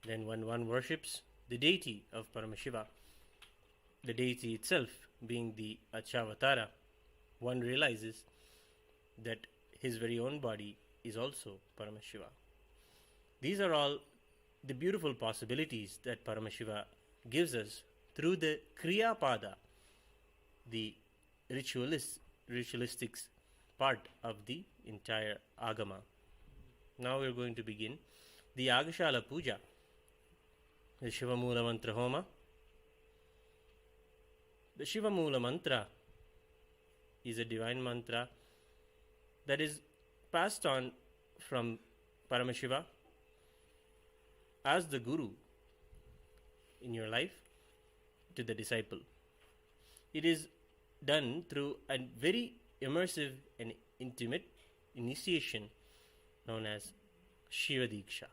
Then when one worships the deity of Paramashiva, the deity itself being the Achavatara, one realizes that his very own body is also Paramashiva. These are all the beautiful possibilities that Paramashiva gives us through the Kriya Pada, the ritualistic part of the entire Agama. Now we are going to begin the Yagashala Puja, the Shiva Mula Mantra Homa. The Shiva Mula Mantra is a divine mantra that is passed on from Paramashiva as the Guru in your life to the disciple. It is done through a very immersive and intimate initiation known as Shiva Diksha,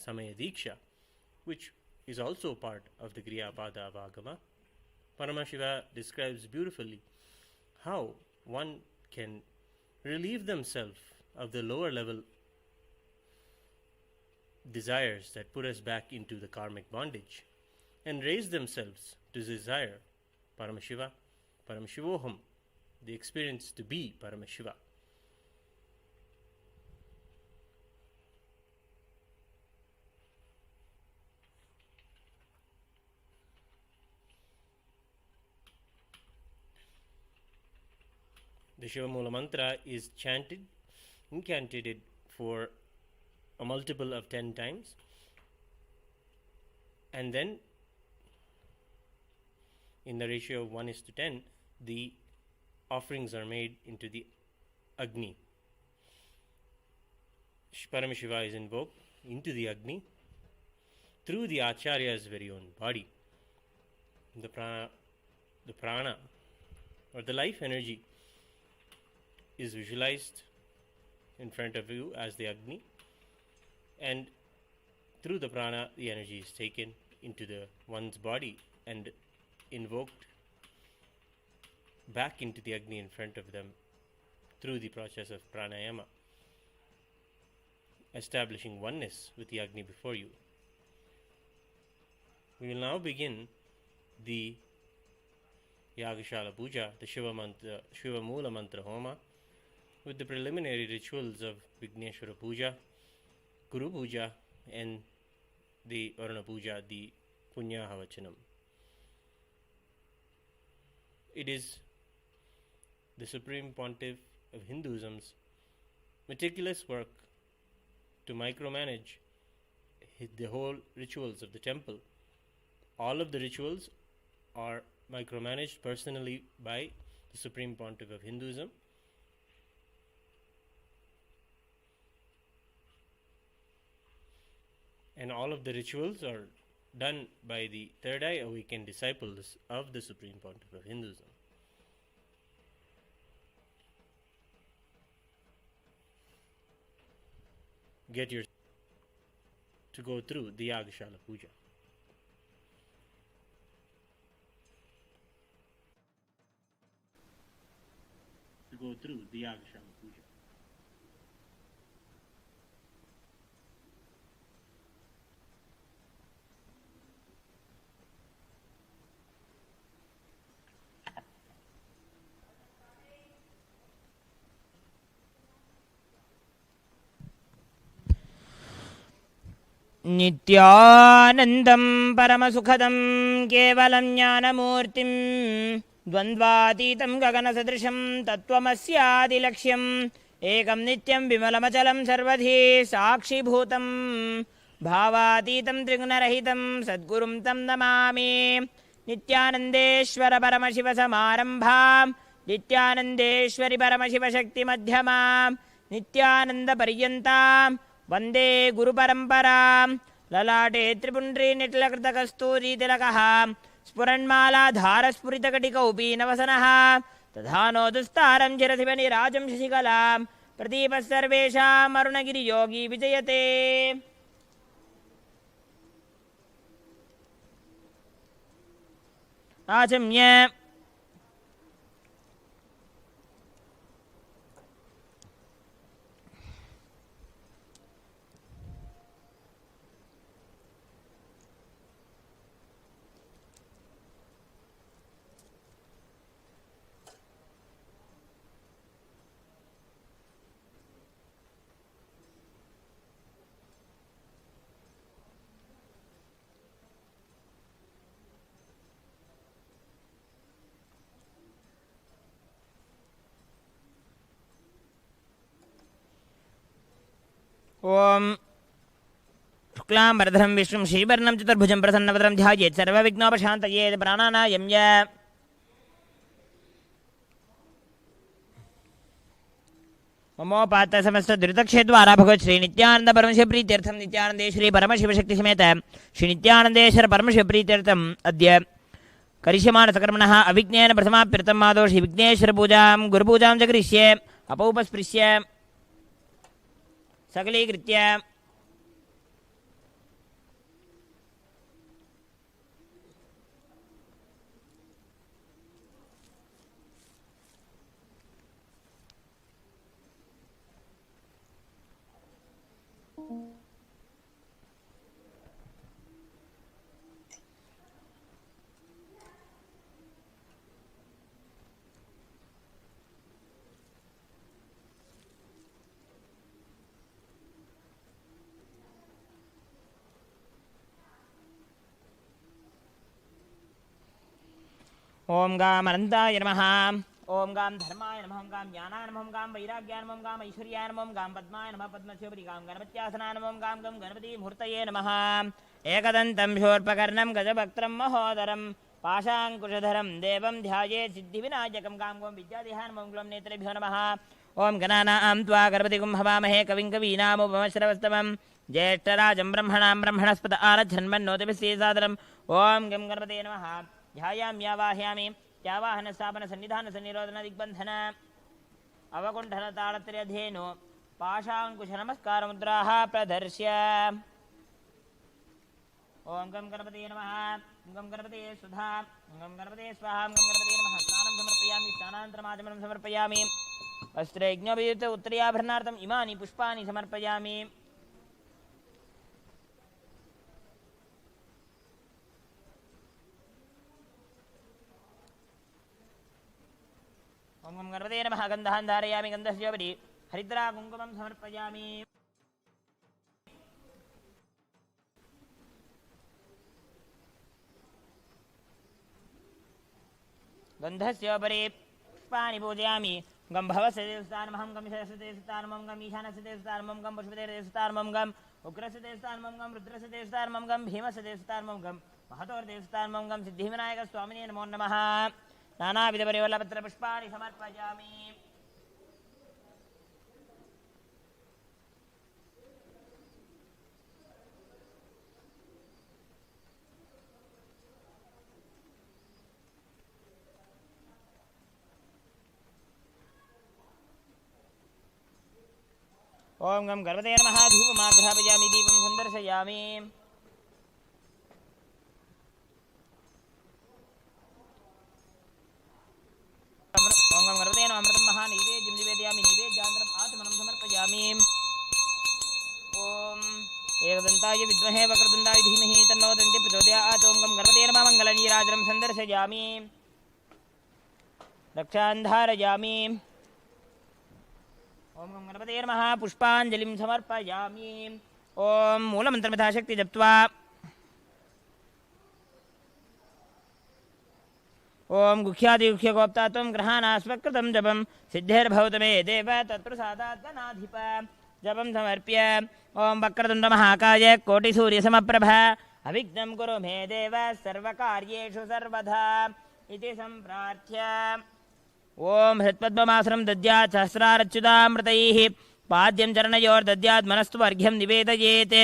Samaya Diksha, which is also part of the Kriya Pada of Agama. Paramashiva describes beautifully how one can relieve themselves of the lower level desires that put us back into the karmic bondage and raise themselves to desire Paramashiva, Paramashivoham, the experience to be Paramashiva. The Shiva Mula Mantra is chanted, incantated for a multiple of 10 times, and then in the ratio of 1:10, the offerings are made into the Agni. Paramashiva is invoked into the Agni through the Acharya's very own body. The prana or the life energy is visualized in front of you as the Agni, and through the prana the energy is taken into one's body and invoked back into the Agni in front of them through the process of pranayama, establishing oneness with the Agni before you. We will now begin the Yagashala Puja, the Shiva Mula Mantra Homa, with the preliminary rituals of Vigneshwara Puja, Guru Puja, and the Varuna Puja, the Punyahavachanam. It is the Supreme Pontiff of Hinduism's meticulous work to micromanage the whole rituals of the temple. All of the rituals are micromanaged personally by the Supreme Pontiff of Hinduism. And all of the rituals are done by the third eye awakened disciples of the Supreme Pontiff of Hinduism. Get your to go through the Yagashala Puja. To go through the Yagashala Puja. नित्यानन्दं परमसुखदं केवलं ज्ञानमूर्तिं द्वन्द्वातीतं गगनसदृशं तत्त्वमस्यादिलक्ष्यम् एकं नित्यं विमलमचलं सर्वधी साक्षिभूतं भावातीतं त्रिगुणरहितं सद्गुरुं तं नमामि नित्यानन्देश्वर परमशिवसमारम्भां नित्यानन्देश्वरि परमशिवशक्तिमध्यमां नित्यानन्दपर्यन्तां वन्दे गुरुपरम्परां ललाटे त्रिपुण्ड्री निटिलकृतकस्तूरीतिलकः स्फुरन्मालाधारस्फुरितकटिकौपीनवसनः तथा no दुस्तारं चिरधिपनिराजं शशिकलां प्रदीपः सर्वेषाम् अरुणगिरियोगी विजयते आचम्य ओम शुक्लांबरधरं विष्णुं श्रीवर्णं चतुर्भुजं प्रसन्नवदनं ध्यायेत् सर्वविघ्नोपशान्तये प्राणानायम्य ममोपात समस्त दुरितक्षेद्वारा भगवत् श्री नित्यानंद परमशिव प्रीत्यर्थं नित्यानंदे श्री परमशिव शक्ति समेत श्री नित्यानंदेश्वर परमशिव प्रीत्यर्थम् अद्य करिष्यमाण सकर्मणः अविघ्नेन प्रथमाप्यर्थम् आदौ श्री विघ्नेश्वर पूजां गुरुपूजां च करिष्ये अपौपस्पृश्य सकलीकृत्य ओम गाम अनंताय नमः ओम गाम धर्माय नमः ओम गाम ज्ञानाय नमः ओम गाम वैराग्याय नमः ओम गाम ऐश्वर्याय नमः ओम गाम पद्माय नमः पद्मस्योपरि गाम गणपत्यासनाय नमः ओम गाम गम गणपति मूर्तये नमः एकदन्तं शूर्पकर्णं गजवक्त्रं महोदरं पाशाङ्कुशधरं देवं ध्यायेत् सिद्धिविनायकं गां गों विद्यादेहाय नमः ओम ग्लौं नेत्रेभ्यो नमः ओम गणानां त्वा गणपतिगुं हवामहे कविं कवीनामुपमश्रवस्तमं ज्येष्ठराजं ब्रह्मणां ब्रह्मणस्पत आरच्छन्मन्नोतिभिः ओम गं गणपते नमः ध्यायाम्यावाह्यामि त्यावाहन स्थापन सन्निधान सन्निरोधन दिग्बंधन अवकुंठन ताड़त्रयधेनु पाशांकुश नमस्कार मुद्राः प्रदर्श्य ओम गं गणपते नमः गं गणपते सुधा गं गणपते स्वाहा गं गणपते नमः स्नानं समर्पयामि स्नानानन्तरमाचमनं समर्पयामि वस्त्रयज्ञोपयुक्त उत्तरीयाभरणार्थम् इमानि पुष्पाणि समर्पयामि ओम गं गणपते नमः गन्धान् धारयामि गन्धस्योपरि हरिद्रा कुङ्कुमं समर्पयामि गन्धस्योपरि पुष्पाणि पूजयामि गं भवस्य देवस्तानमहं गं शरस्य देवस्तानमं गं ईशानस्य देवस्तानमं गं पशुपते देवस्तानमं गं उग्रस्य देवस्तानमं गं रुद्रस्य देवस्तानमं गं भीमस्य देवस्तानमं गं महतोर्देवस्तानमं गं सिद्धिविनायकस्वामिने नमो नमः नानाविधपरिवल्लपत्रपुष्पाणि समर्पयामि ओम गं गणपते नमः धूपमाघ्रापयामि दीपं सन्दर्शयामि ओम गं गणपते नमः अमृतं महानैवेद्यं निवेदयामि नैवेद्यान्तरम् आत्मनं समर्पयामि ओम एकदन्ताय विद्महे वक्रतुण्डाय धीमहि तन्नो दन्ति प्रचोदयात् ओम गं गणपते नमः मङ्गलनीराजनं सन्दर्शयामि रक्षान् धारयामि ओम गं गणपते नमः पुष्पाञ्जलिं समर्पयामि ओम मूलमन्त्रं यथाशक्ति जप्त्वा ओम गुह्यादिगुह्यगोप्ता त्वं ग्रहाणास्वकृतं जपं सिद्धिर्भवतु मे देव तत्प्रसादात् गणाधिप जपं समर्प्य ओम वक्रतुण्डमहाकाय कोटिसूर्यसमप्रभ अविघ्नं कुरु मे देव सर्वकार्येषु सर्वदा इति सम्प्रार्थ्य ओम हृत्पद्ममासनं दद्यात् सहस्रारच्युतामृतैः पाद्यं चरणयोर्दद्यात् मनस्तु अर्घ्यं निवेदयेत्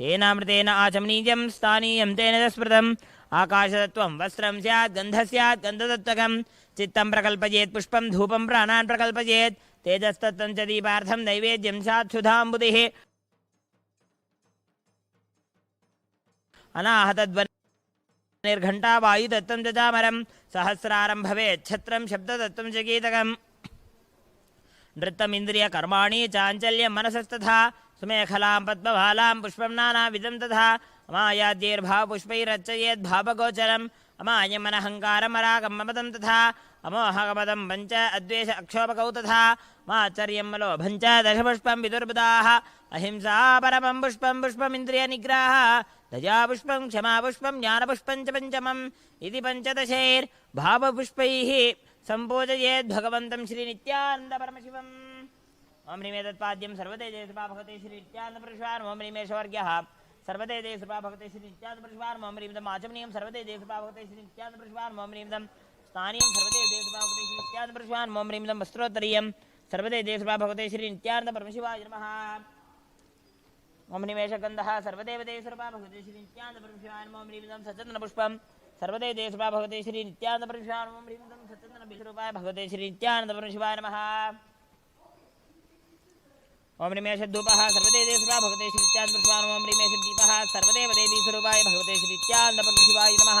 तेनामृतेन आचमनीयं स्थानीयं तेन स्मृतम् आकाशतत्त्वं वस्त्रं स्यात् गन्धः स्यात् गन्धतत्त्वकं चित्तं प्रकल्पयेत् पुष्पं धूपं प्राणान् प्रकल्पयेत् तेजस्तत्त्वं च दीपार्थं नैवेद्यं स्यात् सुधाम्बुधिः अनाहतध्वनिर्घण्टा वायुतत्त्वं च चामरं सहस्रारं भवेत् छत्रं शब्दतत्त्वं च गीतकम् नृत्तमिन्द्रियकर्माणि चाञ्चल्यं मनसस्तथा सुमेखलां पद्मभालां पुष्पं नानाविधं तथा अमायाद्यैर्भावपुष्पैरर्चयेत् भावगोचरम् अमायमनहङ्कारमरागं ममदं तथा अमोहगमदं पञ्च अद्वेष अक्षोभकौ तथा माचर्यं लोभं च दशपुष्पं विदुर्बुधाः अहिंसा परमं पुष्पं पुष्पमिन्द्रियनिग्रहः दयापुष्पं क्षमापुष्पं ज्ञानपुष्पं च पञ्चमम् इति पञ्चदशैर्भावपुष्पैः सम्पूजयेत् भगवन्तं श्रीनित्यानन्दपरमशिवम् ओम ह्रीमे तत्पाद्यं सर्वते जय कृपा भगवते श्री नित्यानंद परमेश्वर ओम ह्रीमे स्वर्ग्यः सर्वते जय कृपा भगवते श्री नित्यानंद परमेश्वर ओम ह्रीम दम आचमनीयं सर्वते जय कृपा भगवते श्री नित्यानंद परमेश्वर ओम ह्रीम दम स्थानीयं सर्वते जय कृपा भगवते श्री नित्यानंद परमेश्वर ओम ह्रीम दम वस्त्रोत्तरीयं सर्वते जय कृपा भगवते श्री नित्यानंद परमशिवाय नमः ओम ह्रीमेश गंधः सर्वदेव जय कृपा भगवते श्री नित्यानंद परमेश्वर ओम ह्रीम दम सचंदन पुष्पं सर्वते जय कृपा भगवते श्री नित्यानंद परमेश्वर ओम ह्रीम दम सचंदन विष्णुपाय भगवते श्री नित्यानंद परमेश्वर नमः ओम ह्रीमेश धूपः सर्वते जय कृपा भगवते श्री नित्यानंद परमेश्वर ओम ह्रीमेश दीपः सर्वदेव देवी स्वरूपाय भगवते श्री नित्यानंद परमेश्वर नमः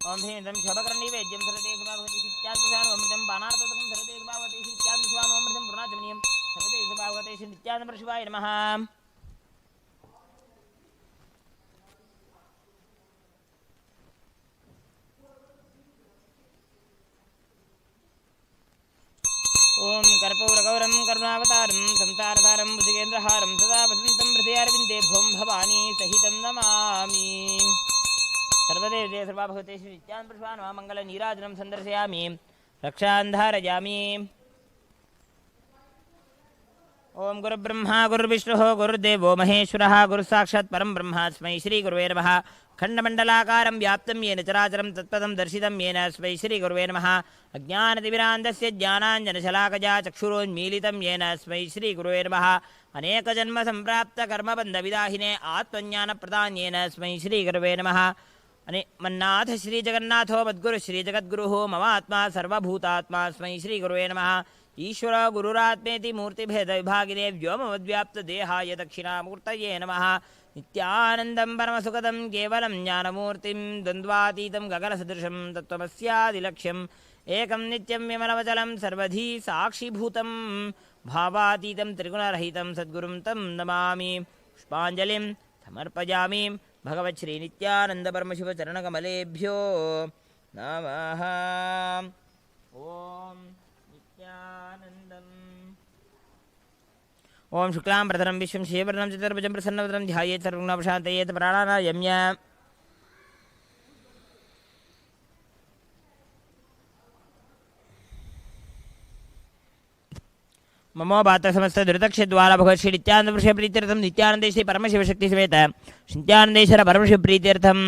ओम ह्रीं शोभकर्णी वेद्यं सर्वते कृपा भगवते श्री नित्यानंद अमृतं बाणार्थकं सर्वते कृपा भगवते श्री नित्यानंद अमृतं पूर्णाचमनीयं सर्वते कृपा भगवते श्री नित्यानंद परमेश्वराय नमः ओम कर्पूरगौरं करुणावतारं संसारसारं भुजगेन्द्रहारं सदा वसन्तं हृदयारविन्दे भों भवानी सहितं नमामि सर्वदेव जय सर्वा भगवते श्री नित्यानंद परमेश्वर मंगल नीराजनं संदर्शयामि रक्षां धारयामि ओम गुरुब्रह्मा गुरुविष्णुः गुरुदेवो महेश्वरः गुरुसाक्षात् परं ब्रह्म तस्मै श्री गुरुवे नमः खण्डमण्डलाकारं व्याप्तं येन चराचरं तत्पदं दर्शितं येन तस्मै श्री गुरुवे नमः अज्ञानतिमिरान्धस्य ज्ञानाञ्जनशलाकया चक्षुरोन्मीलितं येन तस्मै श्री गुरुवे नमः अनेकजन्मसम्प्राप्तकर्मबन्धविदाहिने आत्मज्ञानप्रदान्येन तस्मै श्री गुरुवे नमः मन्नाथ श्री जगन्नाथो मद्गुरु श्री जगद्गुरुः मम आत्मा सर्वभूतात्मा तस्मै श्री गुरुवे नमः ईश्वर गुरुरात्मेति मूर्तिभेद विभागिने व्योमवद्व्याप्त देहाय दक्षिणामूर्तये नमः नित्यानन्दं परमसुखदं केवलं ज्ञानमूर्तिं द्वन्द्वातीतं गगनसदृशं तत्त्वमस्यादिलक्ष्यम् एकं नित्यं विमलवचलं सर्वधी साक्षिभूतं भावातीतं त्रिगुणरहितं सद्गुरुं तं नमामि पुष्पाञ्जलिं समर्पयामि भगवच्छ्री नित्यानंद परमशिव चरणकमलेभ्यो नमः ओम नित्यानन्दम् ओम शुक्लां प्रधरं विश्वं श्रीवर्णं चतुर्भुजं प्रसन्नवदनं ध्यायेत् सर्वविघ्नोपशान्तयेत् प्राणानायम्य ममो बात समस्त दुरितक्षद्वारा भगवत श्री नित्यानंद प्रीत्यर्थम नित्यानंदे श्री परमशिव शक्ति समेत नित्यानंदेश्वर परमशिव प्रीत्यर्थम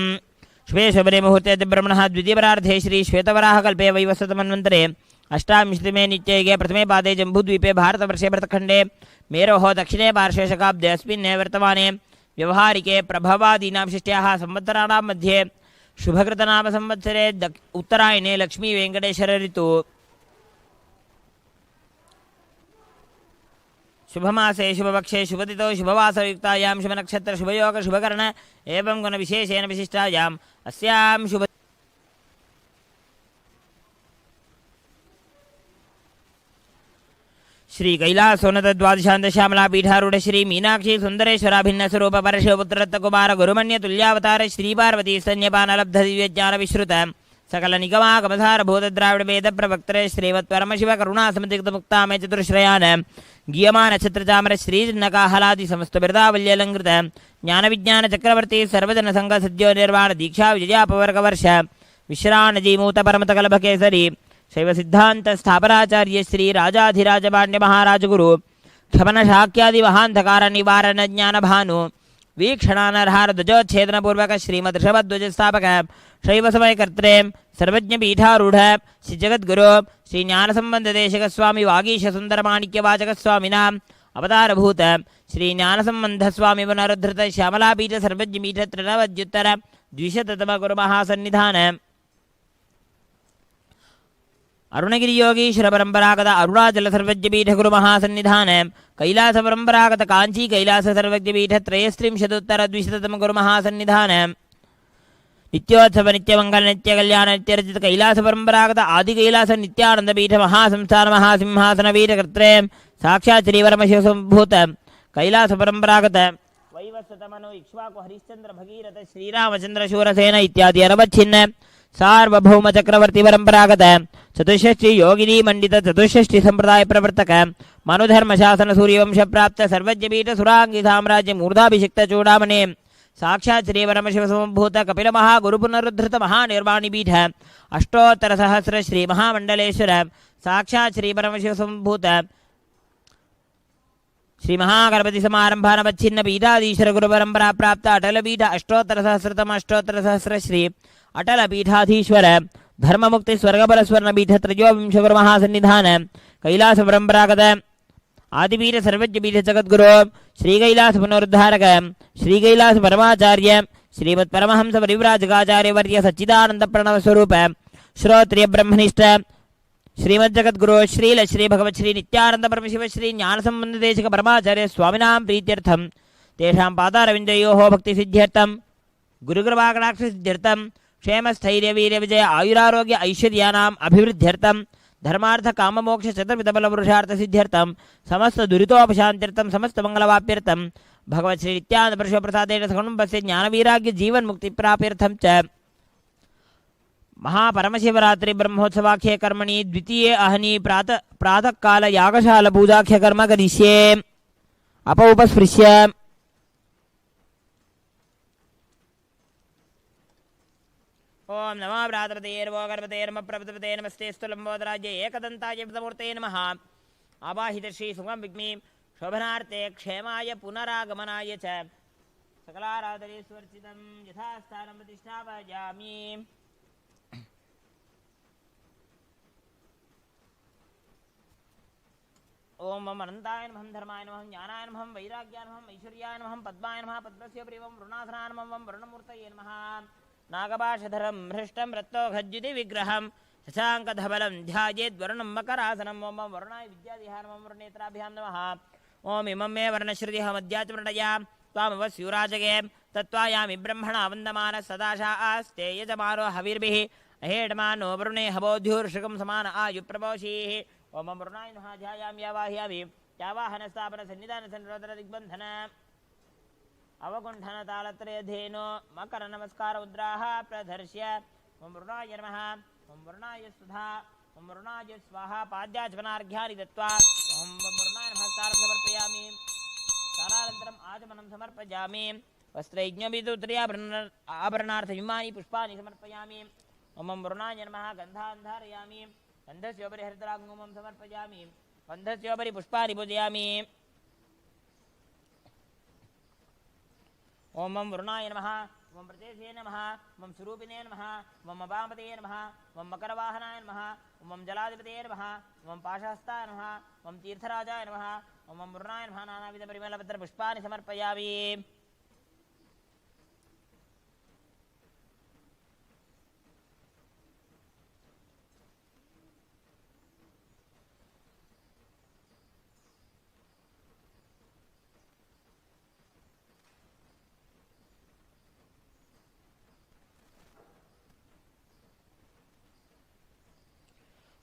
शुभे शुभरे मुहूर्ते ब्रह्मणः द्वितीयपरार्धे श्री श्वेतवराह कल्पे वैवस्वतमन्वन्तरे अष्टाविंशतिमे नित्ययुगे प्रथमे पादे जम्बूद्वीपे भारतवर्षे भरतखण्डे मेरोः दक्षिणे पार्श्वे शकाब्दे अस्मिन् वर्तमाने व्यवहारिके प्रभवादीनां षष्ट्याः संवत्सराणां मध्ये शुभकृतनाम संवत्सरे उत्तरायणे लक्ष्मी वेङ्कटेश्वर ऋतु शुभमासे शुभपक्षे शुभतिथौ शुभवासयुक्तायां शुभनक्षत्र शुभयोग शुभकर्ण एवं गुणविशेषेण विशिष्टायाम् अस्यां शुभ श्री कैलासोन्नत द्वादशान्त श्यामला पीठारूढ़ श्री मीनाक्षी सुंदरेश्वराभिन्न स्वरूप परशिवपुत्ररत्न कुमार गुरुमन्य तुल्यावतार श्री पार्वती स्तन्यपानलब्ध दिव्य ज्ञान विश्रुत सकल निगमागमधार भूत द्राविड़ वेद प्रवक्तरे श्रीमत् परमशिव करुणा समतिक्त मुक्तामय चतुर्श्रयान गीयमान नक्षत्र चामर श्री नकाहलादि समस्त बिरदावल्यलंकृत ज्ञान विज्ञान चक्रवर्ती सर्वजन संघ सद्यो निर्वाण दीक्षा विजयापवर्ग वर्ष विश्राणजी मूत परमत कलभ केसरी शैव सिद्धांत स्थापनाचार्य श्री राजाधिराज पाण्ड्य महाराज गुरु क्षमन शाक्यादि महांधकार निवारण ज्ञान भानु वीक्षणानरहार ध्वजोच्छेदन पूर्वक श्रीमद ऋषभध्वज स्थापक शैव समय कर्त्रे सर्वज्ञ पीठारूढ़ श्री जगद्गुरु श्री ज्ञान संबंध देशक स्वामी वागीश सुंदर माणिक्य वाचक स्वामिना अवतारभूत श्री ज्ञान संबंध स्वामी पुनरुद्धृत श्यामलापीठ सर्वज्ञ पीठ त्रिनवद्युत्तर द्विशततम गुरु महासन्निधान अरुणगिरी योगीश्वर परंपरागत अरुणाचल सर्वज्ञ पीठ गुरु महासन्निधान कैलास परंपरागत कांची कैलास सर्वज्ञ पीठ त्रयस्त्रिंशदुत्तर द्विशततम गुरु महासन्निधान नित्योत्सव नित्यमंगल नित्य कल्याण नित्यरचित कैलास परंपरागत आदि कैलास नित्यानंद पीठ महासंस्थान महासिंहासन पीठ कर्त्रे साक्षात् श्री परमशिव संभूत कैलास परंपरागत वैवस्वतमनु इक्ष्वाकु हरिश्चंद्र भगीरथ श्रीरामचंद्र शूरसेन इत्यादि अनवच्छिन्न सार्वभौम चक्रवर्ती परंपरागत चतुष्षष्टि योगिनी मंडित चतुष्षष्टि संप्रदाय प्रवर्तक मनुधर्म शासन सूर्यवंश प्राप्त सर्वज्ञ पीठ सुरांगी साम्राज्य मूर्धाभिषिक्त चूड़ामणि साक्षात् श्री परमशिव समभूत कपिल महागुरु पुनरुद्धृत महानिर्वाणी पीठ अष्टोत्तर सहस्र श्री महामंडलेश्वर साक्षात् श्री परमशिव समभूत श्री महागणपति समारंभ नवच्छिन्न पीठाधीश्वर गुरु परंपरा प्राप्त अटल पीठ अष्टोत्तर सहस्रतम अष्टोत्तर सहस्र श्री अटल पीठाधीश्वर धर्म मुक्ति स्वर्गबल स्वर्ण पीठ त्रयोविंश गुरु महासन्निधान कैलास परंपरागत आदिपीठ सर्वज्ञ पीठ जगद्गुरु श्री कैलास पुनरुद्धारक श्री कैलास परमाचार्य श्रीमत् परमहंस परिव्राजकाचार्य वर्य सच्चिदानंद प्रणव स्वरूप श्रोत्रिय ब्रह्मनिष्ठ श्रीमद् जगद्गुरु श्रील श्री भगवत् श्री नित्यानंद परमशिव श्री ज्ञान संबंध देशिक परमाचार्य स्वामिनां प्रीत्यर्थम तेषां पादारविन्दयोः भक्ति सिद्ध्यर्थम गुरुकृपाकटाक्ष सिद्ध्यर्थम क्षेम स्थैर्य वीर्य विजय आयुरारोग्य ऐश्वर्यानाम् अभिवृद्ध्यर्थम धर्मार्थ काम मोक्ष चतुर्विध बल पुरुषार्थ सिद्ध्यर्थम समस्त दुरितोपशांत्यर्थम समस्त मंगलवाप्यर्थम भगवत् श्री नित्यानंद परमशिव प्रसादेन सकुटुम्बस्य ज्ञान वैराग्य जीवन मुक्ति प्राप्त्यर्थम च महापरमशिवरात्रि ब्रह्मोत्सवाख्ये कर्मणि द्वितीये अहनि प्रातः काल यागशाला पूजाख्य कर्म करिष्ये उपस्पृश्य ओम नमः भ्रातृपते नमो गणपते नमः प्रभृतपते नमस्ते स्तुलंबोदराज्ये एकदन्ताय विदमूर्ते नमः आवाहित श्री सुगम विग्नि शोभनार्थे क्षेमाय पुनरागमनाय च सकलाराधनेश्वर्चितं यथास्थानं प्रतिष्ठापयामि ओम मम अनंताय नमः धर्माय नमः ज्ञानाय नमः वैराग्याय नमः ऐश्वर्याय नमः पद्माय नमः पद्मस्य प्रियं वरुणासनाय नमः वरुणमूर्तये नमः नागपाशधरं हृष्टं रत्तोघज्युति विग्रहं शशाङ्कधवलं ध्यायेद्वरुणं मकरासनं ओम वरुणाय विद्यादिहारमं वरुणेत्राभ्यां नमः ओम इमं मे वर्णश्रुतिः मध्याचमृटया त्वामवस्यूराजगे तत्त्वायामि ब्रह्मणा वन्दमान सदाशा आस्ते यजमानो हविर्भिः अहेडमानो वरुणे हवोद्युर्षिकं समान आयुप्रपोषीः ओम वरुणाय नमः ध्यायामि यावाह्यामि यावाहनस्थापन सन्निधान सन्निरोधन दिग्बन्धन अवगुण्ठन तालत्रयधेनो मकर नमस्कार मुद्राः प्रदर्श्य ओम वरुणाय नमः ओम वरुणाय सुधा ओम वरुणाय स्वाहा पाद्याचमनार्घ्यानि दत्त्वा ओम वरुणाय नमः तारं समर्पयामि तारानन्तरम् आचमनं समर्पयामि वस्त्रयज्ञविदुत्तरीयाभरणार्थयुमानि पुष्पाणि समर्पयामि ओम वरुणाय नमः गन्धान् धारयामि गन्धस्योपरि हरिद्राकुङ्कुमं समर्पयामि गन्धस्योपरि पुष्पाणि पूजयामि ओम वरुणाय नमः ओम प्रतेशे नमः ओम स्वरूपिणे नमः ओम अपामपते नमः ओम मकरवाहनाय नमः ओम जलाधिपते नमः ओम पाशहस्ताय नमः ओम तीर्थराजाय नमः ओम वरुणाय नमः नानाविधपरिमलपत्रपुष्पाणि समर्पयामि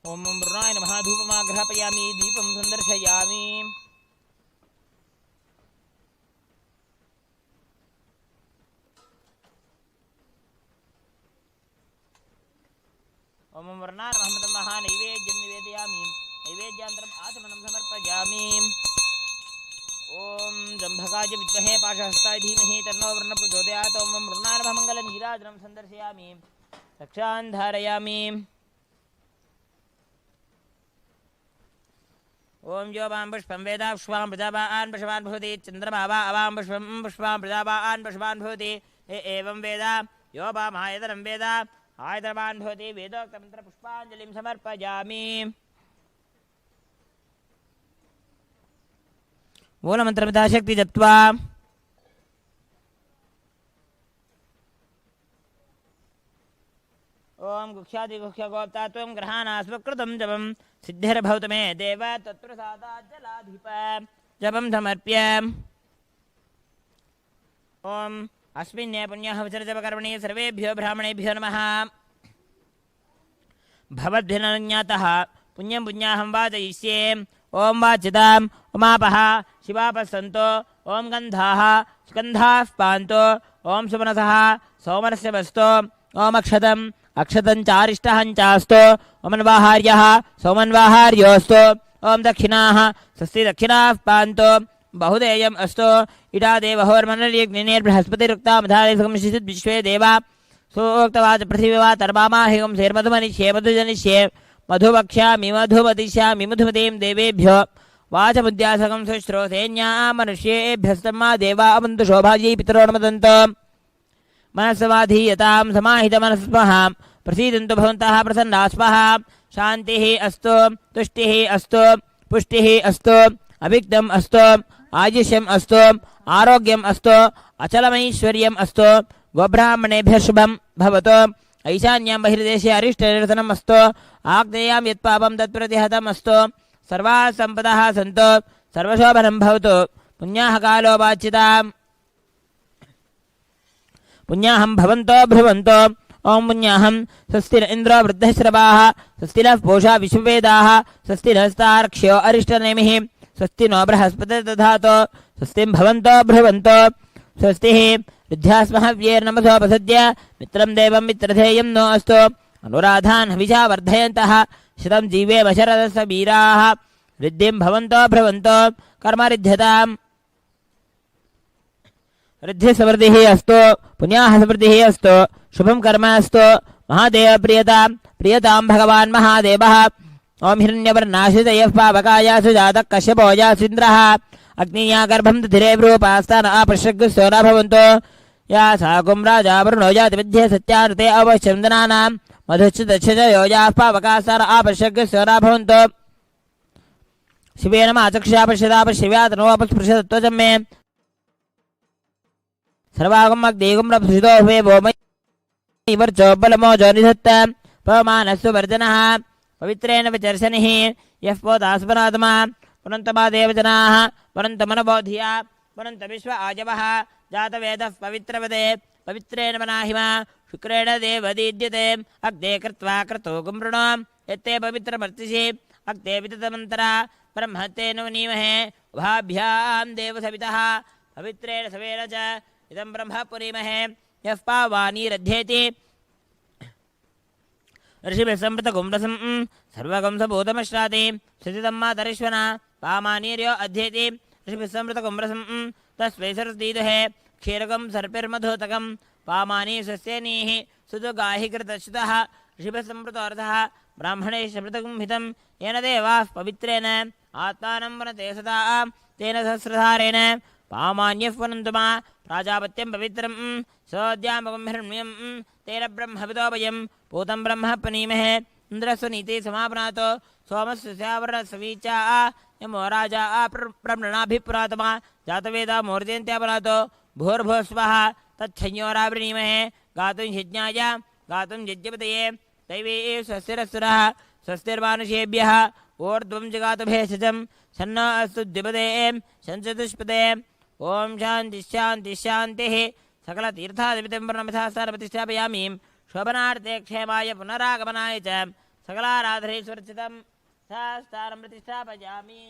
ओम वरुणाय नमः धूपमाघ्रापयामि दीपं संदर्शयामि ओम वरुणाय नमः नैवेद्यं निवेदयामि नैवेद्यान्तरम् आचमनं समर्पयामि ओम जम्भकाय विद्महे पाशहस्ताय धीमहि तन्नो वरुणः प्रचोदयात् ओम वरुणाय नमः मङ्गलनीराजनं संदर्शयामि रक्षान् धारयामि ओम यो वां पुष्पं वेद पुष्पां प्रजावान् पुष्पान् भवति चन्द्रमा वा अवां पुष्पं पुष्पां प्रजावान् पुष्पान् भवति एवं वेद यो वामायतनं वेद आयतनवान् भवति वेदोक्तमन्त्रपुष्पाञ्जलिं समर्पयामि मूलमन्त्रमिताशक्ति जप्त्वा ओम गुख्यादिगुख्यगोप्ता त्वं ग्रहाणास्वकृतं जपं सिद्धिर्भवतु मे देव तत्प्रसादात् जलाधिप जपं समर्प्य ओम अस्मिन् पुण्यः विसर्जपकर्मणि सर्वेभ्यो ब्राह्मणेभ्यो नमः भवद्भिर्नज्ञातः पुण्यं पुण्याहं वाचयिष्ये ओम वाचिताम् उमापः शिवापः सन्तो ओम गन्धाः सुगन्धाः पान्तो ओम सुमनसः सौमनस्य वस्तो ओम अक्षतम् अक्षतञ्चारिष्टहञ्चास्तु ओमन्वाहार्यः सोमन्वाहार्योऽस्तु ओम दक्षिणाः स्वस्ति दक्षिणाः पान्तु बहुदेयम् अस्तु इडा देवहोर्मनर्यग्निर्बृहस्पतिरुक्तामधारेसंशिषित् विश्वे देवा सूक्तवाच पृथिवीवा तर्मामाहिगं शेर्मधुमनिष्ये मधुजनिष्ये मधुवक्ष्यामि मधुमतिष्यामि मधुमतीं देवेभ्यो वाचमुद्यासकं सुश्रोतेन्या मनुष्येभ्यस्तमा देवा अवन्तु शोभायै पितरो नमदन्तु मनस्समाधीयतां समाहितमनस्मः प्रसीदन्तु भवन्तः प्रसन्नाः स्मः शान्तिः अस्तु तुष्टिः अस्तु पुष्टिः अस्तु अविघ्नम् अस्तु आयुष्यम् अस्तु आरोग्यम् अस्तु अचलमैश्वर्यम् अस्तु गोब्राह्मणेभ्यः शुभं भवतु ऐशान्यां बहिर्देशे अरिष्टनिरसनम् अस्तु आग्नेयां यत्पापं तत्प्रतिहतम् अस्तु सर्वाः सम्पदः सन्तु सर्वशोभनं भवतु पुण्याः कालो वाच्यताम् पुण्याहं भवन्तो भ्रुवन्तो ओम पुण्याहं स्वस्ति न इन्द्रो वृद्धश्रवाः स्वस्ति नः पूषा विश्ववेदाः स्वस्ति नस्तार्क्ष्यो अरिष्टनेमिः स्वस्ति नो बृहस्पतिर्दधातु स्वस्तिं भवन्तो भ्रुवन्तो स्वस्तिः विद्यास्महव्येर्नमसोपसद्य मित्रं देवं मित्रधेयं नो अस्तु अनुराधान् हविषा वर्धयन्तः शतं जीवेम शरदस्य वीराः रिद्धिं भवन्तो भ्रुवन्तो कर्मरिध्यताम् रिद्धिसमृद्धिः अस्तु पुण्याः समृद्धिः अस्तु शुभं कर्म अस्तु महादेव प्रियतां भगवान् महादेवः ओम हिरण्यवर्णाश्रितयः पावकाया सुजातः कश्यपो यासीन्द्रः अग्निया गर्भं दधिरे रूपास्तान आपश्यग्स्यो न भवन्तु या सा कुम्राजा वरुणो याति विद्ये सत्यानृते अवश्यन्दनानां मधुश्च दक्षजयो याः पावकास्तान आपश्यग्स्यो न भवन्तु शिवेन माचक्षुषा पश्यदापश्यव्यातनोपस्पृशतत्वचं मे सर्वागम् अग्निगुं रप्सितो हुवे वोमयि वर्चो बलमोजो निधत्त पवमानस्तु वर्जनः पवित्रेण विचर्षनिः यः पोतास्मनात्मा पुनन्तमा देवजनाः पुनन्तमनबोधिया पुनन्त विश्व आजवः जातवेदः पवित्रवदे पवित्रेण मनाहिमा शुक्रेण देवदीद्यते अग्ने कृत्वा क्रतो गुमृणो यत्ते पवित्रमर्तिषि अग्ने विततमन्तरा ब्रह्मत्तेन वनीमहे उभाभ्यां देवसवितः पवित्रेण सवेन च इदं ब्रह्म पुरीमहे यः पावानीरध्येति ऋषिभिः संवृतकुम्भसं सर्वगं सबूतमश्राति स्थितं मातरिश्वना पामानीर्यो अध्येति ऋषिभिः संवृतकुम्भसं तस्मै सरस्तीदुहे क्षीरकं सर्पिर्मधुतकं पामानी सस्यनीः सुदुगाहि कृतश्रुतः ऋषिभिः संवृतोऽर्थः ब्राह्मणे समृतकं हितं येन देवाः पवित्रेण आत्मानं वनते सदा तेन सहस्रधारेण पामान्यः वनन्तु मा प्राजापत्यं पवित्रं सोऽद्यामगं हिरण्यं तेन ब्रह्मविदोभयं पूतं ब्रह्म पनीमहे इन्द्रस्य नीति समापनातो सोमस्य स्यावरणसवीचा यमो राजा प्रमृणाभिपुरातमा जातवेदा मूर्जयन्त्यापनातो भूर्भुवस्वः तच्छंयोरावृणीमहे गातुं यज्ञाय गातुं यज्ञपतये दैवे स्वस्तिरस्सुरः स्वस्तिर्मानुषेभ्यः ऊर्ध्वं जगातु भेषजं सन्नो अस्तु द्विपदे शञ्चतुष्पदे ओम शांति शांति शांतिः सकलतीर्थादिपितं प्रणमिथास्थानप्रतिष्ठापयामि शोभनार्थे क्षेमाय पुनरागमनाय च सकलाराधनेश्वरचितं स्थानं प्रतिष्ठापयामि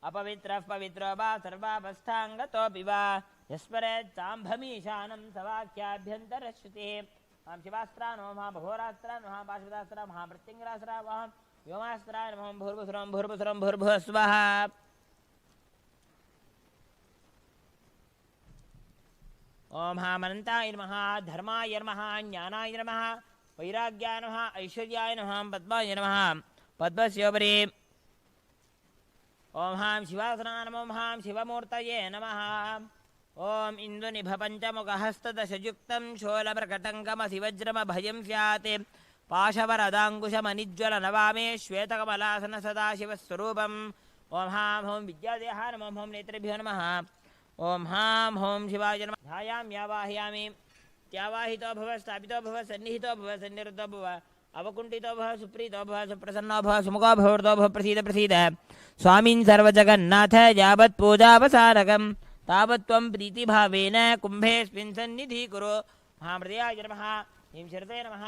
अपवित्रः पवित्रो वा सर्वावस्थाङ्गतोऽपि वा यस्मरेत् साम्भमीशानं सवाक्याभ्यन्तरश्रुतिः मां शिवास्त्रा नमः महाभघोरास्त्रा नमः पाशुदास्त्रा महामृत्युङ्गरास्त्रा नमः व्योमास्त्राय नमः भूर्भुसुरं भूर्भुसुरं भूर्भुवः स्वः ओम महामनन्ताय नमः धर्माय नमः ज्ञानाय नमः वैराग्याय नमः ऐश्वर्याय नमः पद्माय नमः पद्मस्योपरि ओम हां शिवासनाय नमः हां शिवमूर्तये नमः ओम इन्दुनिभपञ्चमुखहस्तदशयुक्तं शोलप्रकटङ्कमसिवज्रमभयं स्यात् पाशवरदाङ्कुशमनिज्वलनवामे श्वेतकमलासन सदाशिवस्वरूपम् ओम हां हों विद्यादेहाय नमः हों नेत्रेभ्यो नमः ओम हां हों शिवाय नमः ध्यायामि आवाहयामि त्यावाहितो भव स्थापितो भव सन्निहितो भव सन्निरुद्धो भव अवकुण्ठितो भव सुप्रीतो भव सुप्रसन्नो भव सुमुखो भवतो भव प्रसीद प्रसीद स्वामिन् सर्वजगन्नाथ यावत् पूजावसानकम् तावत् त्वं प्रीतिभावेन कुम्भेऽस्मिन् सन्निधीकुरु महामृदयाय नमः ह्रीं शरते नमः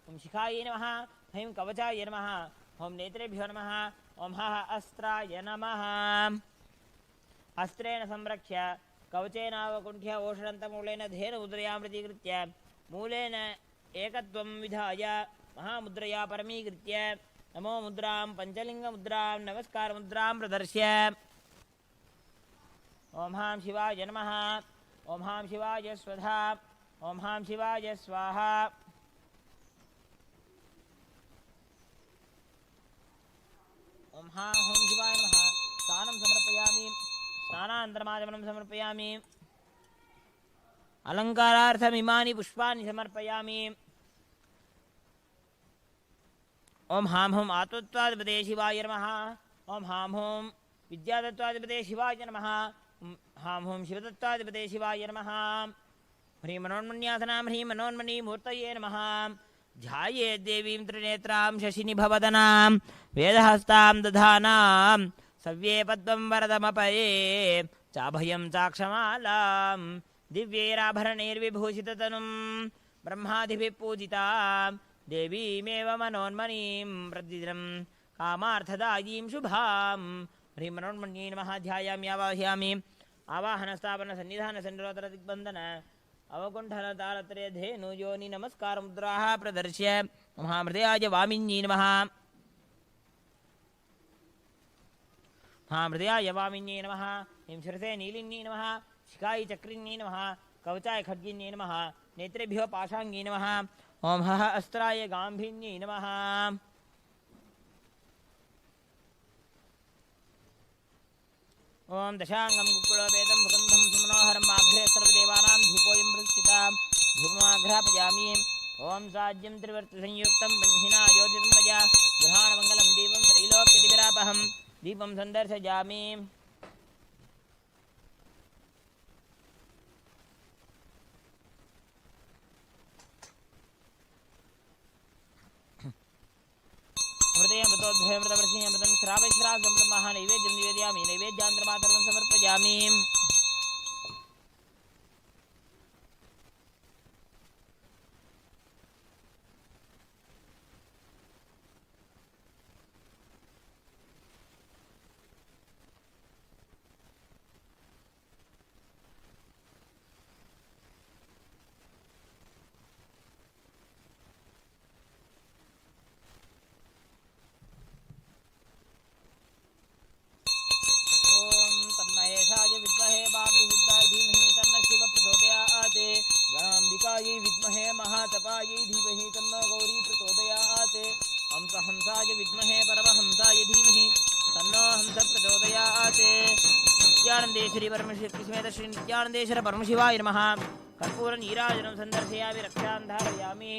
ॐ शिखायै नमः ह्रीं कवचाय नमः ॐ नेत्रेभ्यो नमः ॐ हः अस्त्राय नमः अस्त्रेण संरक्ष्य कवचेनावकुण्ठ्य ओषधन्तमूलेन धेन मुद्रयां प्रतीकृत्य मूलेन एकत्वं विधाय महामुद्रया परमीकृत्य नमो मुद्रां पञ्चलिङ्गमुद्रां नमस्कारमुद्रां प्रदर्श्य ॐ हां शिवाय नमः ॐ हां शिवाय स्वधा ॐ हां शिवाय स्वाहा ॐ हां हूं शिवाय नमः स्नानं समर्पयामि स्नानान्तरमाचमनं समर्पयामि अलङ्कारार्थमिमानि पुष्पाणि समर्पयामि ॐ हां हूं आत्मत्वाधिपते शिवाय नमः ॐ हां हूं विद्यातत्त्वाधिपते शिवाय नमः हां हूं शिवतत्त्वाधिपते शिवाय नमः ह्रीं मनोन्मन्यासनां ह्रीं मनोन्मणीमूर्तये नमः ध्यायेद्देवीं त्रिनेत्रां शशिनिभवदनां वेदहस्तां दधानां सव्ये पद्मं वरदमपये चाभयं चाक्षमालां दिव्यैराभरणैर्विभूषिततनुं ब्रह्मादिभिः पूजितां देवीमेव मनोन्मणीं प्रतिदिनं कामार्थदायीं शुभां ह्रीं मनोन्मण्यै नमः ध्यायामि आवाहयामि आवाहनस्थापनसन्निधानसन्निरोधनदिग्बन्धन अवकुण्ठनतालत्रय धेनु योनि नमस्कारमुद्राः प्रदर्श्य महामृदयाय वामिन्यै नमः महामृदयाय वामिन्यै नमः ह्रीं शिरसे नीलिन्यै नमः शिखायै चक्रिन्यै नमः कवचाय खड्गिन्यै नमः नेत्रेभ्यो पाशाङ्ग्यै नमः ॐ हः अस्त्राय गाम्भिन्यै नमः ॐ दशाङ्गं कुक्कुलोपेतं सुगन्धं सुमनोहरं माघ्रे सर्वदेवानां धूपोऽयं प्रतिष्ठिता धूपमाघ्रापयामि ॐ साज्यं त्रिवर्तिसंयुक्तं बह्निना योजितं मया गृहाणमङ्गलं दीपं त्रैलोक्यदिविरापहं दीपं सन्दर्शयामि मृतोद्भयमृतवर्षीयमृतं श्रावश्रावं ब्रह्मः नैवेद्यं निवेदयामि नैवेद्यान्तरमातरं समर्पयामि गणाम्बिकायै विद्महे महातपायै धीमहि तन्नो गौरी प्रचोदयात् हंसाय विद्महे परमहंसाय धीमहि तन्नो हंस प्रचोदयात् नित्यानन्देश्वरी परमशक्तिसमेत श्री नित्यानन्देश्वर परमशिवाय नमः कर्पूरनीराजनं सन्दर्शयामि रक्षां धारयामि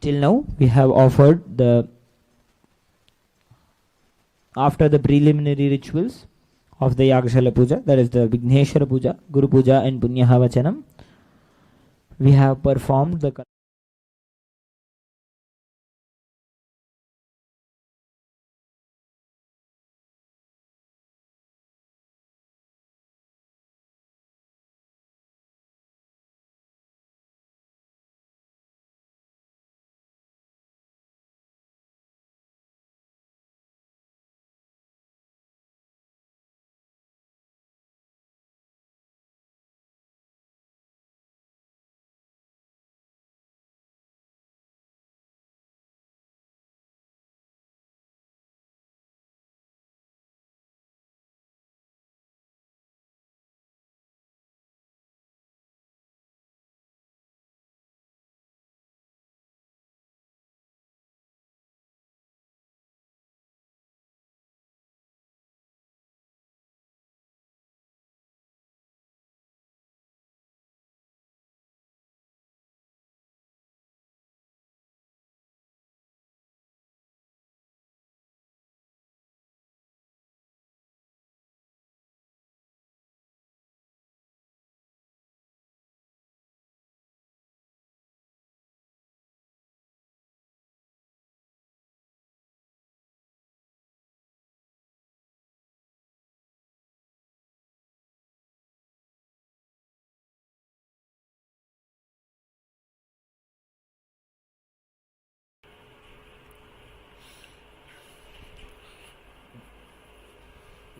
Till now we have offered after the preliminary rituals of the Yagashala Puja, that is the Vigneshwara Puja, Guru Puja and Punyaha Vachanam, we have performed the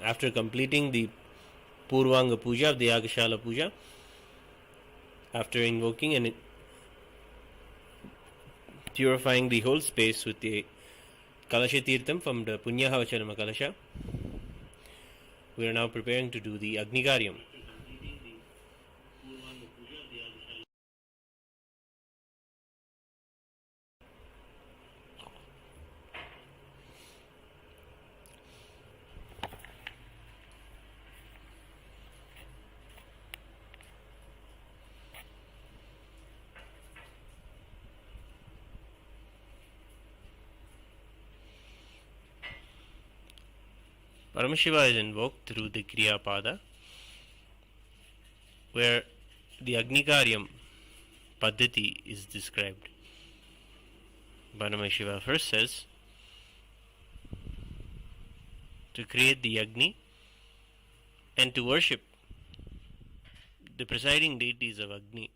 After completing the Purvanga Puja of the Yagashala Puja, after invoking and purifying the whole space with the Kalasha Tirtham from the Punyahavacharam Kalasha, we are now preparing to do the Agnigaryam. Paramashiva is invoked through the Kriya Pada, where the Agnigaryam Paddhati is described. Paramashiva first says to create the Agni and to worship the presiding deities of Agni,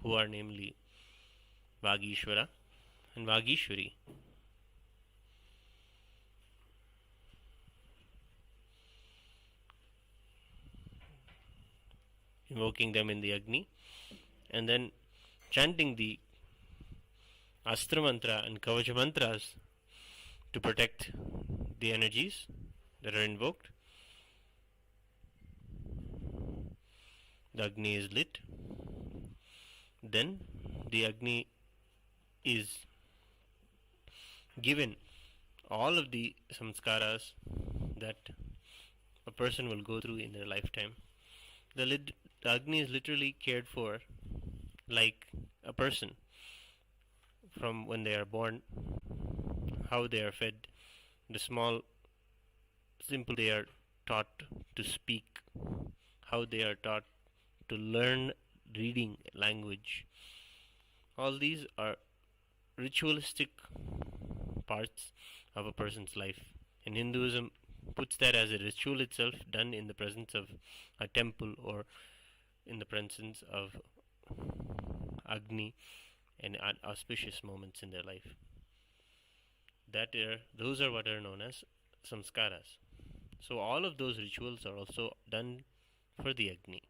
who are namely Vagishvara and Vagishwari. Invoking them in the Agni and then chanting the Astra Mantra and Kavacha Mantras to protect the energies that are invoked. The Agni is lit. Then the Agni is given all of the samskaras that a person will go through in their lifetime. The Agni is literally cared for like a person, from when they are born, how they are fed, the small, simple they are taught to speak, how they are taught to learn reading language. All these are ritualistic parts of a person's life. And Hinduism puts that as a ritual itself, done in the presence of a temple or in the presence of Agni and auspicious moments in their life. Those are what are known as samskaras. So all of those rituals are also done for the Agni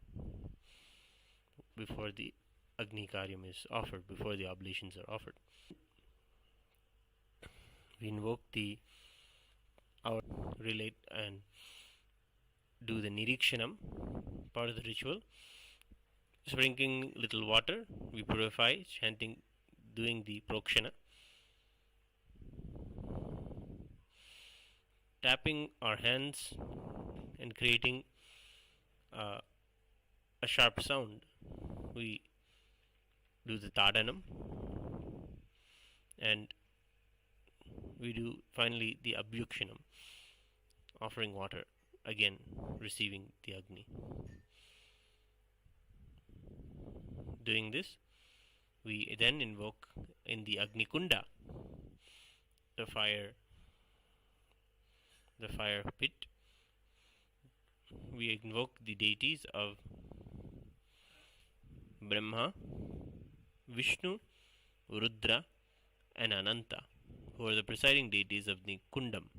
before the Agni Karyam is offered, before the oblations are offered. We invoke our relate and do the Nirikshanam part of the ritual. Sprinkling little water, we purify, chanting, doing the Prokshana. Tapping our hands and creating a sharp sound. We do the Tadanam and we do finally the Abhyukshanam, offering water, again receiving the Agni. Doing this, we then invoke in the Agni Kunda, the fire pit. We invoke the deities of Brahma, Vishnu, Rudra and Ananta, who are the presiding deities of the Kundam.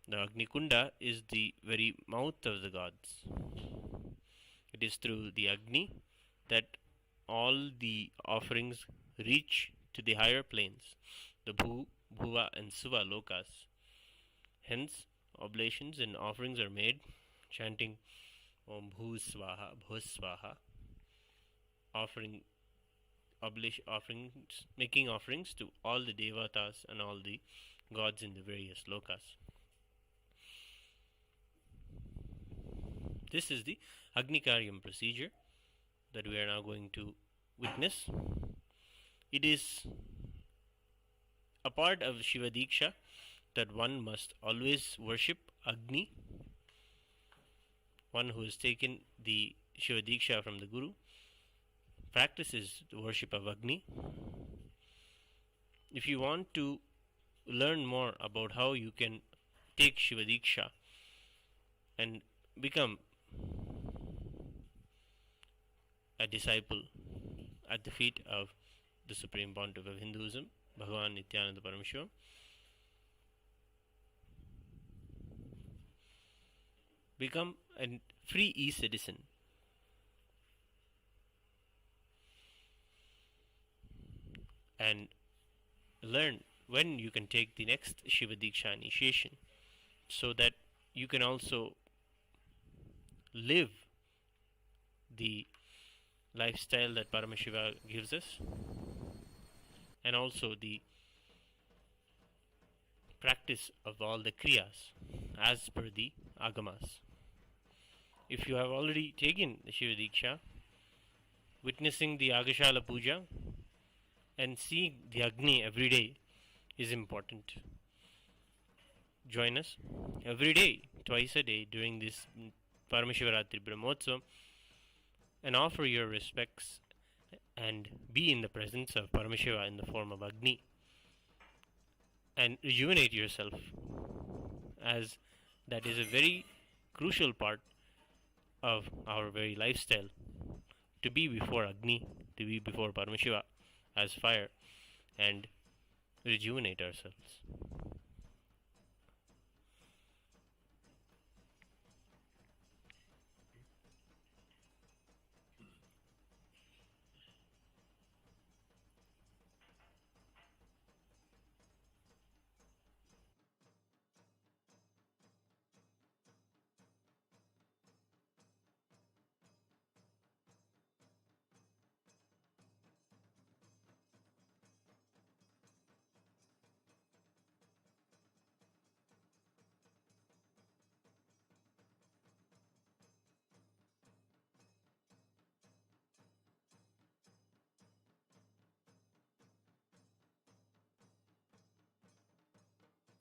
The Agni Kunda is the very mouth of the gods. It is through the Agni that all the offerings reach to the higher planes, the Bhuva and Suva lokas. Hence, oblations and offerings are made chanting Om Bhu Swaha, Bhu Swaha, making offerings to all the devatas and all the gods in the various lokas. This is the Agnikaryam procedure that we are now going to witness. It is a part of Shiva Diksha that one must always worship Agni. One who has taken the Shiva Diksha from the Guru practices the worship of Agni. If you want to learn more about how you can take Shiva Diksha and become a disciple at the feet of the Supreme Pontiff of Hinduism, Bhagavan Nithyananda Paramashivam, become a free e-citizen and learn when you can take the next Shiva Diksha initiation, so that you can also live the lifestyle that Paramashiva gives us, and also the practice of all the kriyas as per the agamas. If you have already taken the Shiva Diksha, witnessing the Agashala Puja and seeing the Agni every day is important. Join us every day, twice a day during this Paramashivaratri Brahmotsavam, and offer your respects and be in the presence of Paramashiva in the form of Agni, and rejuvenate yourself, as that is a very crucial part of our very lifestyle, to be before Agni, to be before Paramashiva as fire, and rejuvenate ourselves.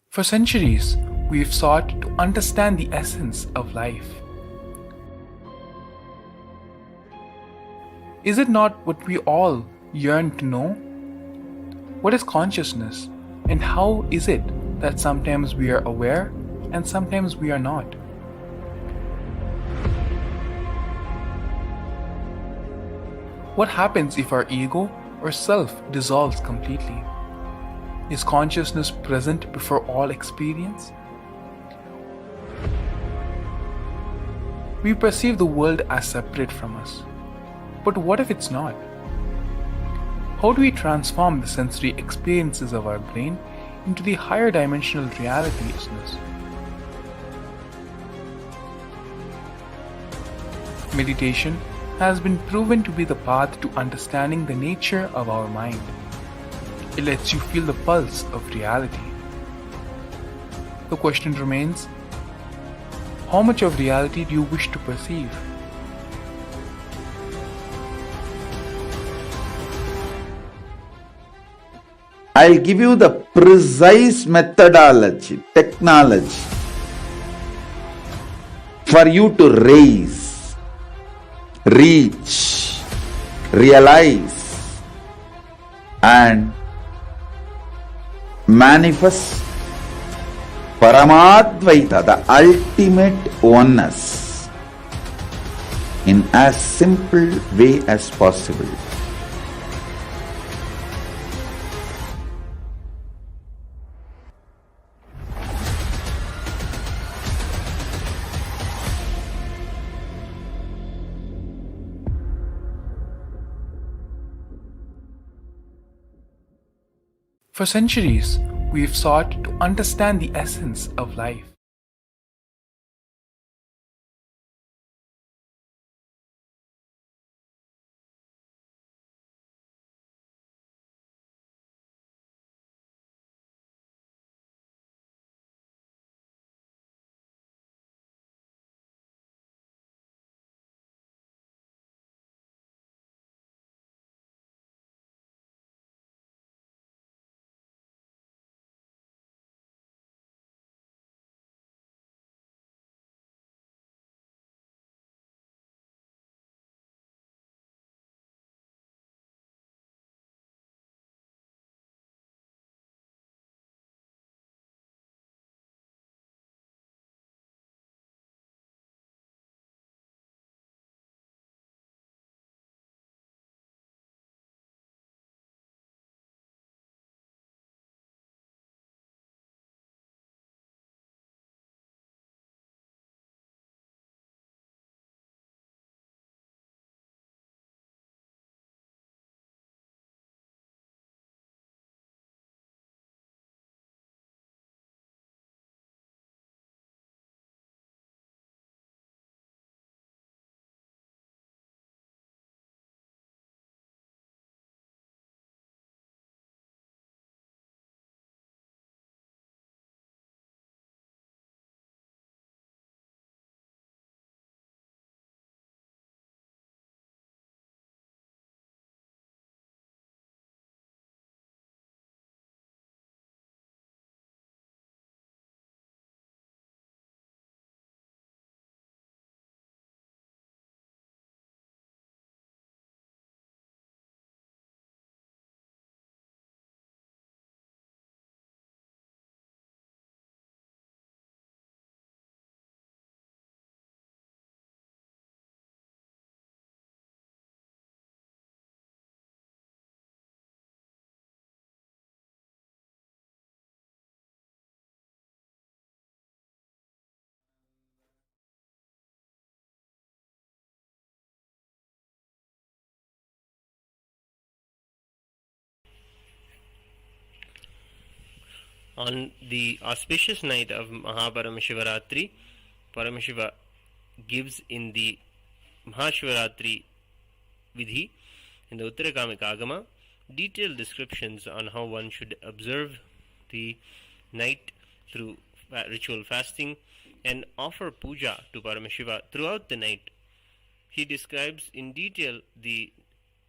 For centuries, we've sought to understand the essence of life. Is it not what we all yearn to know? What is consciousness, and how is it that sometimes we are aware and sometimes we are not? What happens if our ego or self dissolves completely? Is consciousness present before all experience? We perceive the world as separate from us. But what if it's not? How do we transform the sensory experiences of our brain into the higher dimensional realities? Meditation has been proven to be the path to understanding the nature of our mind. It lets you feel the pulse of reality. The question remains, how much of reality do you wish to perceive? I'll give you the precise methodology, technology for you to raise, reach, realize, and manifest Paramadvaita, the ultimate oneness, in as simple way as possible. For centuries, we've sought to understand the essence of life. On the auspicious night of MahaParamashivaratri, Paramashiva gives in the Mahashivaratri Vidhi, in the Uttarakamika Agama, detailed descriptions on how one should observe the night through ritual fasting and offer puja to Paramashiva throughout the night. He describes in detail the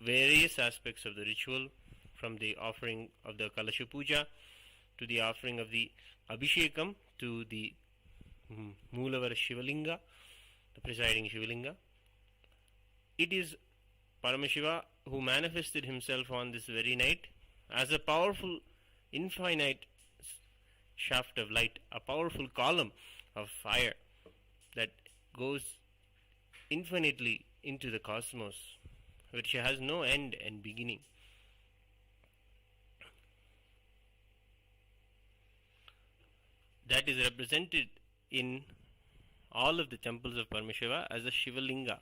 various aspects of the ritual, from the offering of the Kalasha Puja to the offering of the Abhishekam to the Moolavara Shivalinga, the presiding Shivalinga. It is Paramashiva who manifested himself on this very night as a powerful, infinite shaft of light, a powerful column of fire that goes infinitely into the cosmos, which has no end and beginning. That is represented in all of the temples of Paramashiva as a Shivalinga.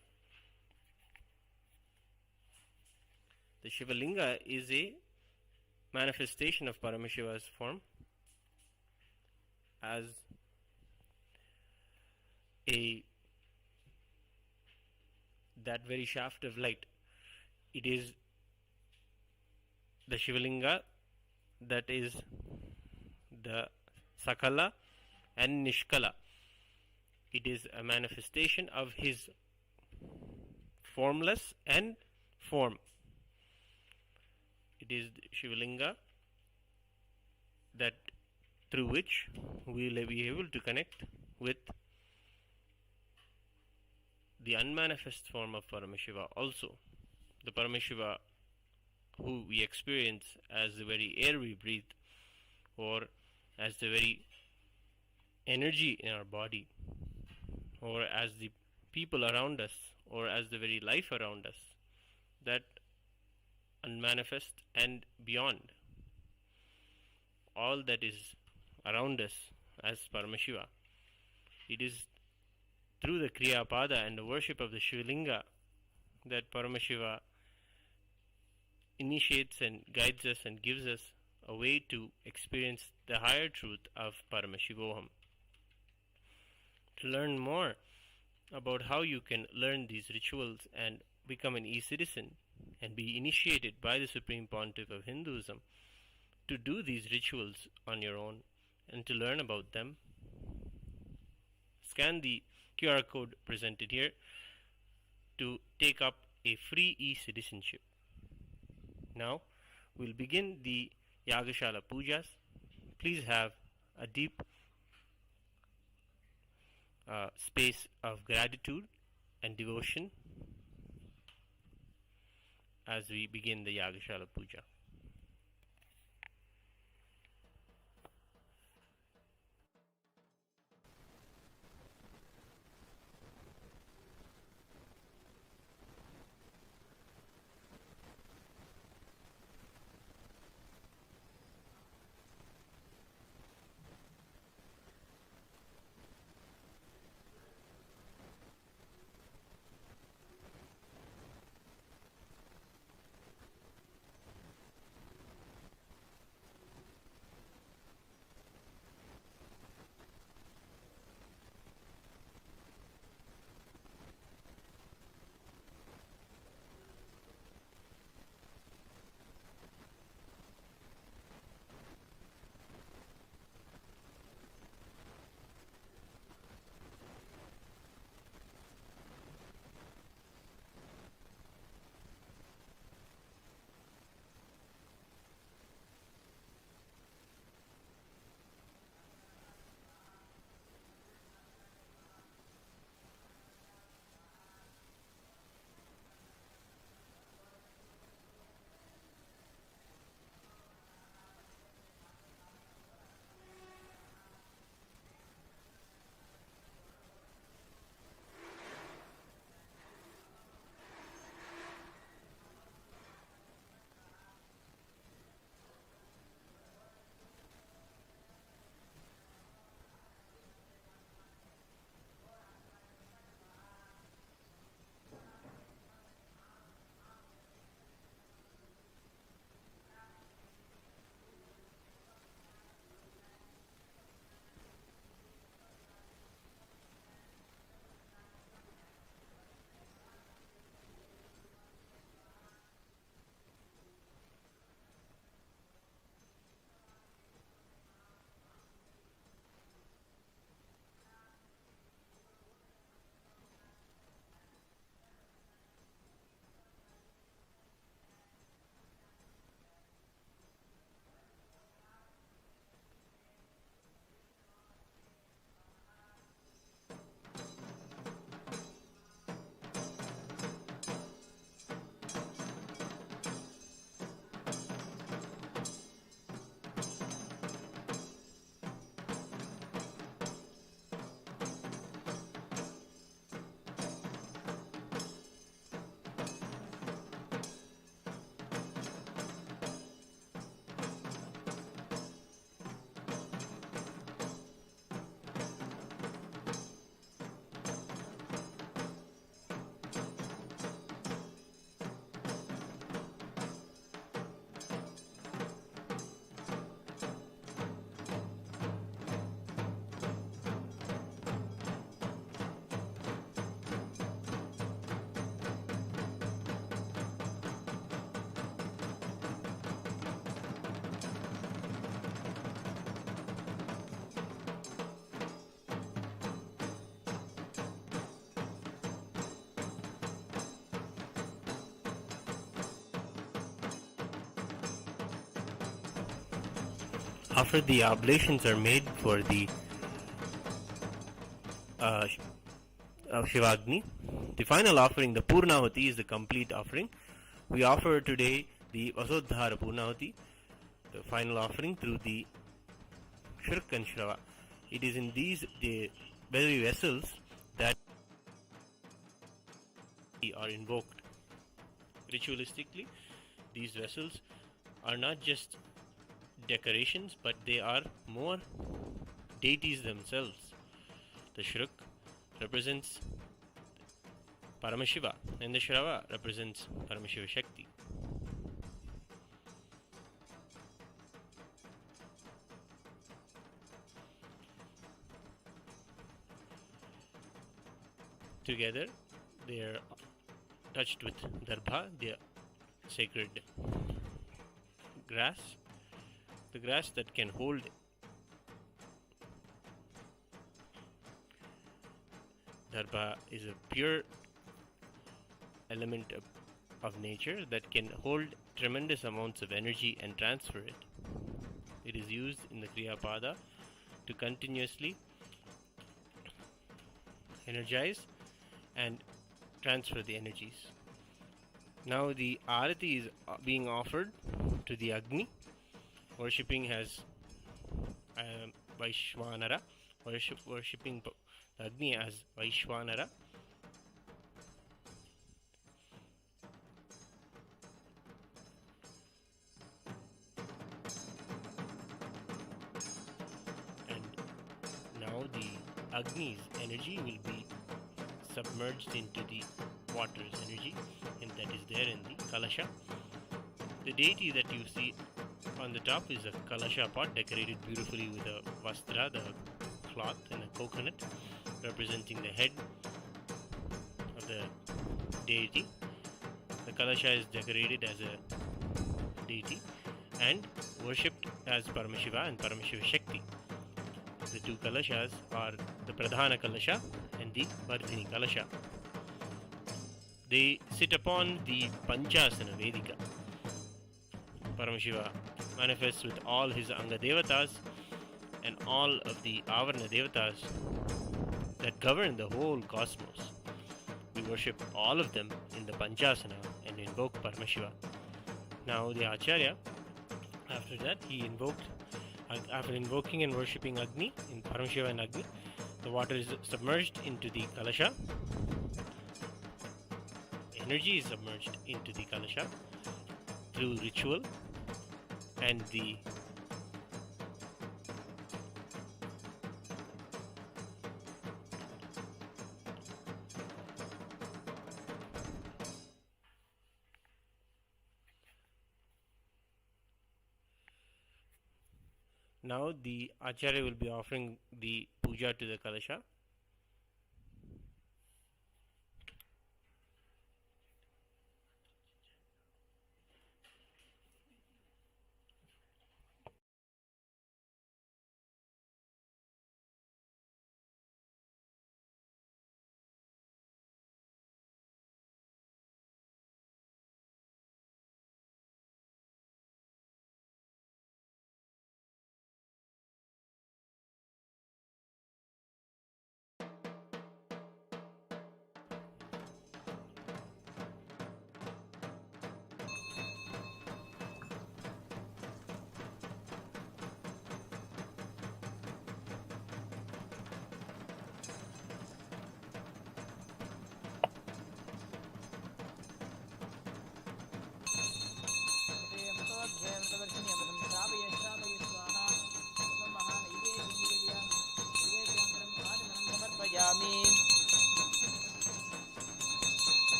The Shivalinga is a manifestation of Paramashiva's form as that very shaft of light. It is the Shivalinga that is the Sakala and Nishkala. It is a manifestation of his formless and form. It is the Shivalinga that through which we will be able to connect with the unmanifest form of Paramashiva also. The Paramashiva who we experience as the very air we breathe, or as the very energy in our body, or as the people around us, or as the very life around us, that unmanifest and beyond, all that is around us as Paramashiva. It is through the Kriya Pada and the worship of the Shivalinga that Paramashiva initiates and guides us and gives us a way to experience the higher truth of Paramashivoham. To learn more about how you can learn these rituals and become an e-citizen and be initiated by the Supreme Pontiff of Hinduism, to do these rituals on your own and to learn about them, scan the QR code presented here to take up a free e-citizenship. Now we'll begin the Yagashala Pujas. Please have a deep space of gratitude and devotion as we begin the Yagashala Puja. After the oblations are made for the Shivagni, the final offering, the Purnahuti, is the complete offering. We offer today the Vasodhara Purnahuti, the final offering through the Shirk and Shrava. It is in these the very vessels that are invoked. Ritualistically, these vessels are not just decorations, but they are more deities themselves. The Shirk represents Paramashiva and the Shrava represents Paramashiva Shakti. Together they are touched with Darbha, the sacred grass, the grass that can hold Darbha is a pure element of nature that can hold tremendous amounts of energy and transfer it. It is used in the Kriya Pada to continuously energize and transfer the energies. Now the Arati is being offered to the Agni, worshipping as Vaishwanara, worshipping the Agni as Vaishwanara. And now the Agni's energy will be submerged into the water's energy, and that is there in the Kalasha. The deity that you see on the top is a Kalasha pot decorated beautifully with a Vastra, the cloth, and a coconut representing the head of the deity. The Kalasha is decorated as a deity and worshipped as Paramashiva and Paramashiva Shakti. The two Kalashas are the Pradhana Kalasha and the Vardhini Kalasha. They sit upon the Panchasana Vedika. Paramashiva manifests with all his Anga Devatas and all of the Avarna Devatas that govern the whole cosmos. We worship all of them in the Panchasana and invoke Paramashiva. Now the Acharya, after that, after invoking and worshipping Agni, in Paramashiva and Agni, the water is submerged into the Kalasha. Energy is submerged into the Kalasha through ritual and the now the Acharya will be offering the puja to the Kalasha.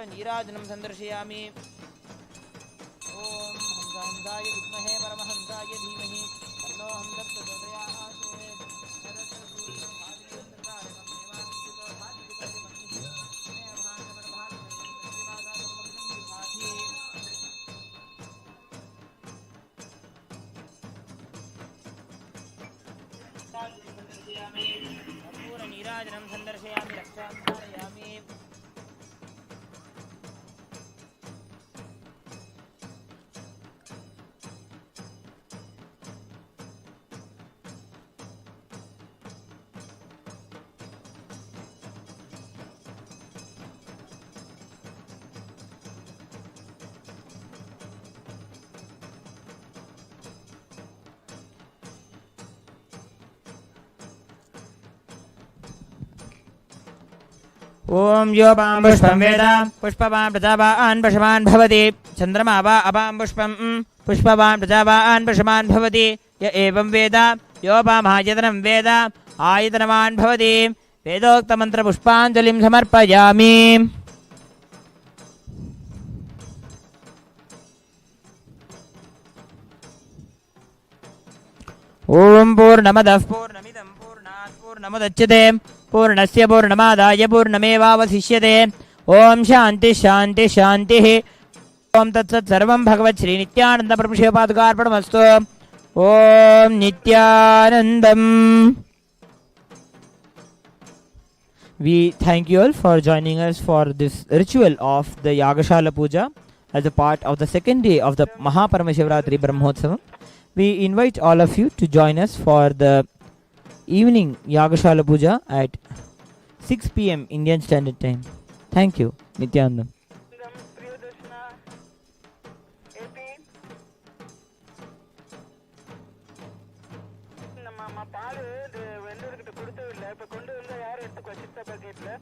नीराजनं संदर्शयामि। ओम हंसाय विद्महे परमहंसाय धीमहि तन्नो हंसः प्रचोदयात्। नीराजनं सन्दर्शयामि रक्षां धारयामि ओम यो पां पुष्पं वेद पुष्पवान् प्रजावान् पशवान् भवति चन्द्रमा वा अपां पुष्पं पुष्पवान् प्रजावान् पशवान् भवति य एवं वेद यो पामायतनं वेद आयतनवान् भवति वेदोक्तमन्त्रपुष्पाञ्जलिं समर्पयामि ओम पूर्णमदः पूर्णमिदं पूर्णात् पूर्णमुदच्यते पूर्णस्य पूर्णमादाय पूर्णमेवावशिष्यते ओम शांति शांति शांतिः ओम तत्सत् सर्वं भगवत् श्री नित्यानंद प्रभु शिवपादुकार्पणमस्तु ओम नित्यानंदम्. We thank you all for joining us for this ritual of the Yagashala Puja as a part of the second day of the MahaParamashivaratri Brahmotsavam. We invite all of you to join us for the evening Yagashala Puja at 6 p.m. Indian Standard Time. Thank you. Nithyananda. நம்ம பால் வெந்ததுக்கிட்ட கொடுத்தது இல்லை இப்போ கொண்டு வந்து யார் எடுத்து வச்சுட்டா பக்கெட்டில்